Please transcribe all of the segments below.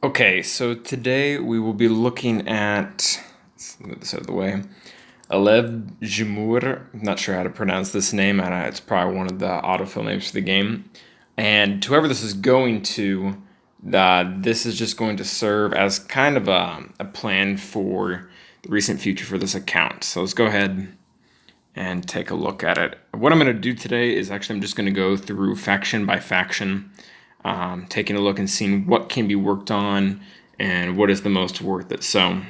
Okay, so today we will be looking at, let's move this out of the way, Alev Jimur. I'm not sure how to pronounce this name, and it's probably one of the autofill names for the game. And to whoever this is going to, this is just going to serve as kind of a plan for the recent future for this account. So let's go ahead and take a look at it. What I'm going to do today is actually I'm just going to go through faction by faction, taking a look and seeing what can be worked on and what is the most worth it. So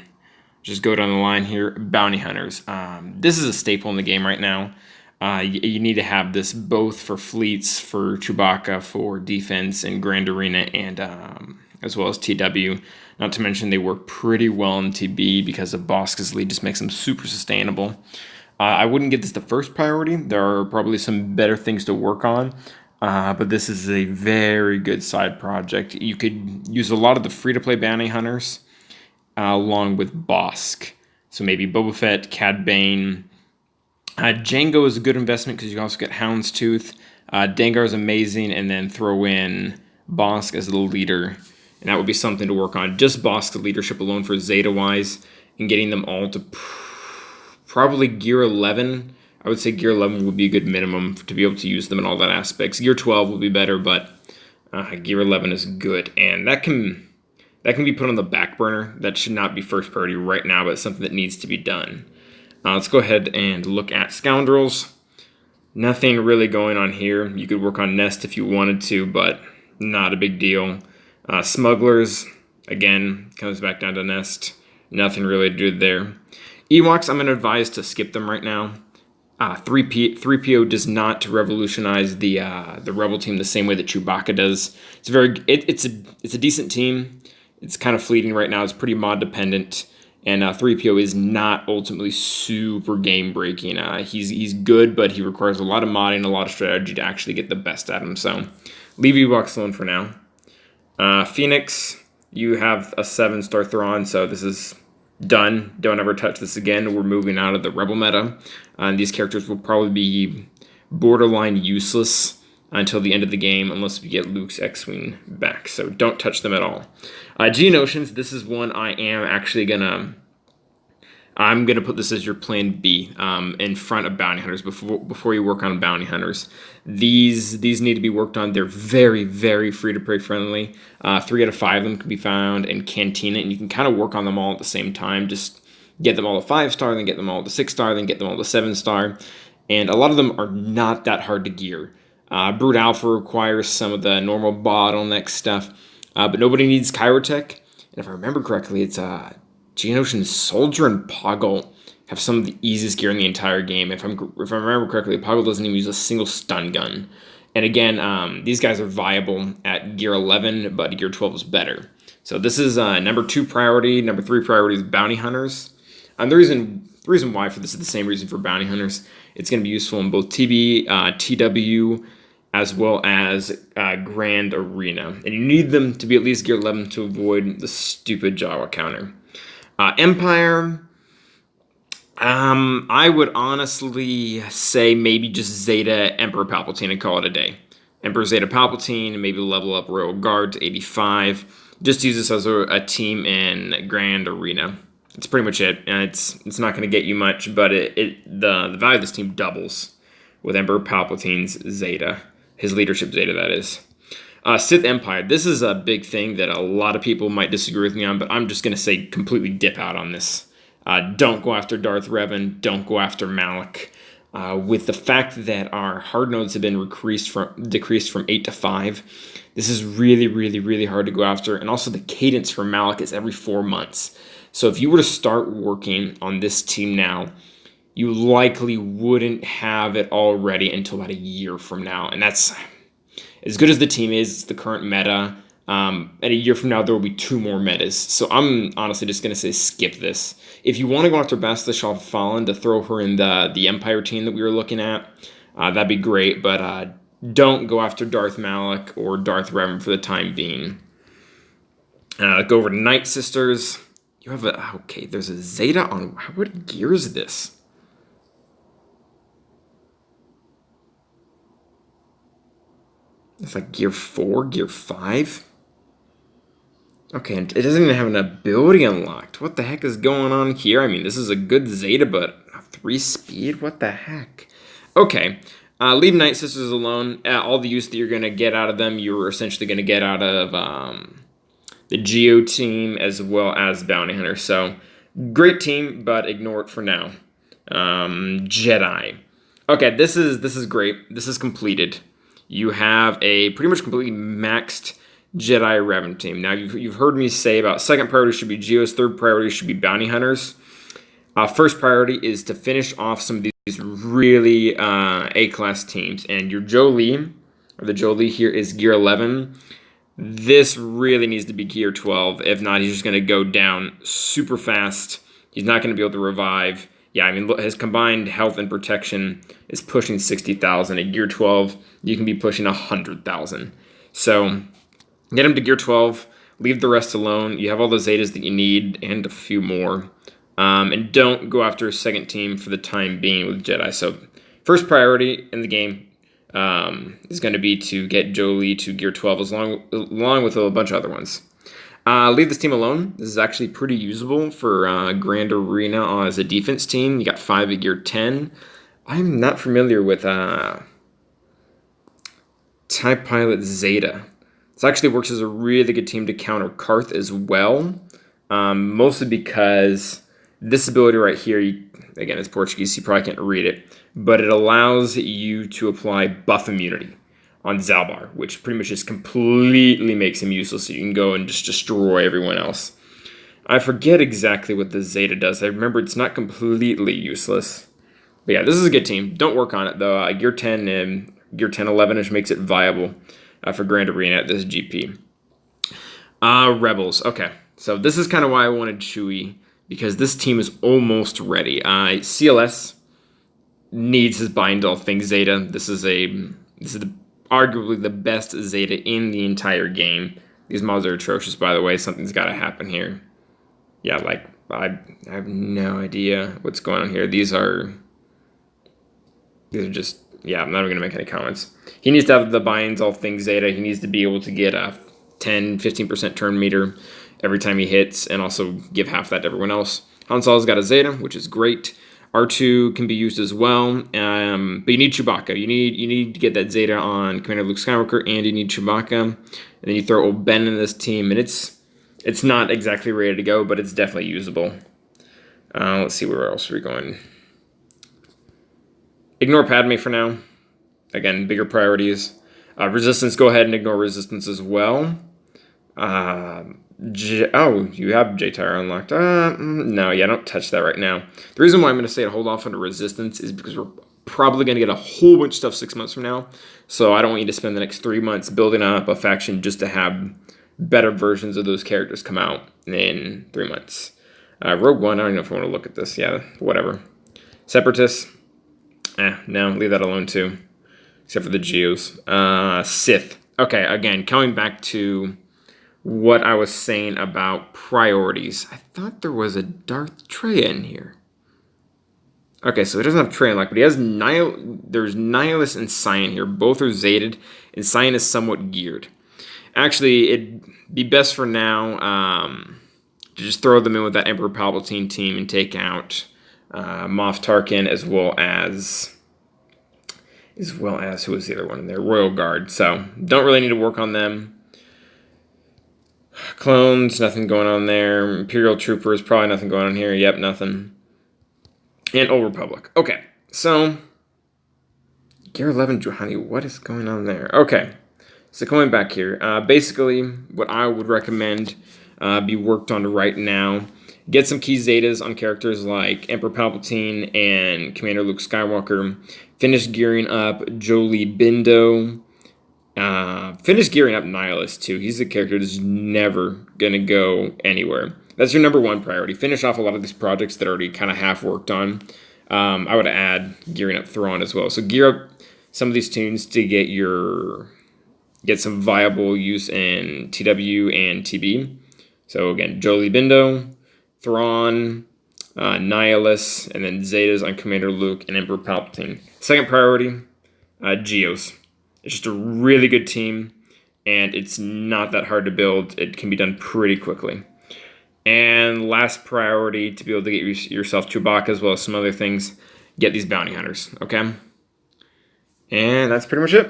just go down the line here. Bounty hunters. This is a staple in the game right now. You need to have this both for fleets, for Chewbacca, for defense and Grand Arena, and as well as TW. Not to mention they work pretty well in TB because of Bossk's lead just makes them super sustainable. I wouldn't give this the first priority. There are probably some better things to work on, but this is a very good side project. You could use a lot of the free-to-play bounty hunters along with Bossk. So maybe Boba Fett, Cad Bane. Django is a good investment because you also get Houndstooth. Dengar is amazing, and then throw in Bossk as the leader, and that would be something to work on. Just Bossk leadership alone for Zeta-wise, and getting them all to probably Gear 11. I would say Gear 11 would be a good minimum to be able to use them in all that aspects. Gear 12 would be better, but Gear 11 is good, and that can be put on the back burner. That should not be first priority right now, but it's something that needs to be done. Let's go ahead and look at Scoundrels. Nothing really going on here. You could work on Nest if you wanted to, but not a big deal. Smugglers, again, comes back down to Nest. Nothing really to do there. Ewoks, I'm going to advise to skip them right now. 3PO does not revolutionize the Rebel team the same way that Chewbacca does. It's a decent team. It's kind of fleeting right now. It's pretty mod dependent, and 3PO is not ultimately super game breaking. He's good, but he requires a lot of modding, a lot of strategy to actually get the best at him. So leave Ewoks alone for now. Phoenix, you have a 7-star Thrawn, so this is done. Don't ever touch this again. We're moving out of the Rebel meta. These characters will probably be borderline useless until the end of the game unless we get Luke's X-Wing back. So don't touch them at all. Geonosians, this is one I am actually I'm gonna put this as your plan B in front of bounty hunters before you work on bounty hunters. These need to be worked on. They're very, very free to play friendly. 3 out of 5 of them can be found in Cantina, and you can kind of work on them all at the same time. Just get them all to 5-star, then get them all to 6-star, then get them all to 7-star. And a lot of them are not that hard to gear. Brute Alpha requires some of the normal bottleneck stuff, but nobody needs Chirotech. And if I remember correctly, it's Geonosian Soldier and Poggle have some of the easiest gear in the entire game. If I remember correctly, Poggle doesn't even use a single stun gun. And again, these guys are viable at Gear 11, but Gear 12 is better. So this is number 2 priority. Number 3 priority is Bounty Hunters. The reason why for this is the same reason for Bounty Hunters. It's going to be useful in both TB, TW, as well as Grand Arena. And you need them to be at least Gear 11 to avoid the stupid Jawa counter. Empire, I would honestly say maybe just Zeta Emperor Palpatine and call it a day. Emperor Zeta Palpatine, maybe level up Royal Guard to 85. Just use this as a team in Grand Arena. That's pretty much it. And it's not going to get you much, but the value of this team doubles with Emperor Palpatine's Zeta. His leadership Zeta, that is. Sith Empire. This is a big thing that a lot of people might disagree with me on, but I'm just going to say completely dip out on this. Don't go after Darth Revan. Don't go after Malak. With the fact that our hard nodes have been decreased from 8 to 5, this is really, really, really hard to go after. And also the cadence for Malak is every 4 months. So if you were to start working on this team now, you likely wouldn't have it all ready until about a year from now. And that's as good as the team is, it's the current meta. And a year from now, there will be 2 more metas. So I'm honestly just going to say skip this. If you want to go after Bastila Shah Fallen to throw her in the Empire team that we were looking at, that'd be great. But don't go after Darth Malak or Darth Revan for the time being. Go over to Night Sisters. You have okay, there's a Zeta on, what gear is this? It's like Gear 4, Gear 5? Okay, and it doesn't even have an ability unlocked. What the heck is going on here? I mean, this is a good Zeta, but a 3 speed? What the heck? Okay, leave Night Sisters alone. All the use that you're going to get out of them, you're essentially going to get out of the Geo team as well as Bounty Hunter. So, great team, but ignore it for now. Jedi. Okay, this is great. This is completed. You have a pretty much completely maxed Jedi Revan team. Now, you've heard me say about second priority should be Geos, third priority should be Bounty Hunters. First priority is to finish off some of these really A-class teams. And your Jolie, or the Jolie here, is gear 11. This really needs to be gear 12. If not, he's just going to go down super fast. He's not going to be able to revive. Yeah, I mean, look, his combined health and protection is pushing 60,000. At gear 12, you can be pushing 100,000. So get him to gear 12. Leave the rest alone. You have all the Zetas that you need and a few more. And don't go after a second team for the time being with Jedi. So first priority in the game is going to be to get Jolie to gear 12 along with a bunch of other ones. Leave this team alone. This is actually pretty usable for Grand Arena as a defense team. You got 5 at gear 10. I'm not familiar with TIE Pilot Zeta. This actually works as a really good team to counter Karth as well. Mostly because this ability right here, again, it's Portuguese, so you probably can't read it, but it allows you to apply buff immunity on Zalbar, which pretty much just completely makes him useless, so you can go and just destroy everyone else. I forget exactly what the Zeta does. I remember it's not completely useless. But yeah, this is a good team. Don't work on it, though. Gear 10 and Gear 10, 11-ish makes it viable for Grand Arena at this GP. Rebels. Okay, so this is kind of why I wanted Chewie, because this team is almost ready. CLS needs his bind all things Zeta. This is arguably the best Zeta in the entire game. These mods are atrocious, by the way. Something's got to happen here. Yeah, like, I have no idea what's going on here. These are just, yeah, I'm not even going to make any comments. He needs to have the binds all things Zeta. He needs to be able to get a 10-15% turn meter every time he hits, and also give half that to everyone else. Han Solo's got a Zeta, which is great. R2 can be used as well, but you need Chewbacca. You need to get that Zeta on Commander Luke Skywalker, and you need Chewbacca. And then you throw old Ben in this team, and it's not exactly ready to go, but it's definitely usable. Let's see, where else are we going? Ignore Padme for now. Again, bigger priorities. Resistance, go ahead and ignore Resistance as well. You have J-Tire unlocked. No, yeah, don't touch that right now. The reason why I'm going to say to hold off on the Resistance is because we're probably going to get a whole bunch of stuff 6 months from now. So I don't want you to spend the next 3 months building up a faction just to have better versions of those characters come out in 3 months. Rogue One, I don't know if I want to look at this. Yeah, whatever. Separatists. No, leave that alone too. Except for the Geos. Sith. Okay, again, coming back to what I was saying about priorities. I thought there was a Darth Trey in here. Okay, so he doesn't have Trey unlocked, but he has there's Nihilus and Cyan here. Both are Zated, and Cyan is somewhat geared. Actually, it'd be best for now to just throw them in with that Emperor Palpatine team and take out Moff Tarkin as well as who was the other one in there? Royal Guard. So don't really need to work on them. Clones, nothing going on there. Imperial Troopers, probably nothing going on here. Yep, nothing. And Old Republic. Okay, so Gear 11, Johanny, what is going on there? Okay, so coming back here. Basically, what I would recommend be worked on right now. Get some key Zetas on characters like Emperor Palpatine and Commander Luke Skywalker. Finish gearing up Jolie Bindo. Finish gearing up Nihilus, too. He's a character that's never going to go anywhere. That's your number one priority. Finish off a lot of these projects that are already kind of half worked on. I would add gearing up Thrawn as well. So gear up some of these tunes to get some viable use in TW and TB. So again, Jolie Bindo, Thrawn, Nihilus, and then Zetas on Commander Luke and Emperor Palpatine. Second priority, Geos. It's just a really good team. and it's not that hard to build. It can be done pretty quickly. And last priority, to be able to get yourself Chewbacca as well as some other things, get these bounty hunters, okay? And that's pretty much it.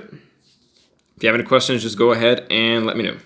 If you have any questions, just go ahead and let me know.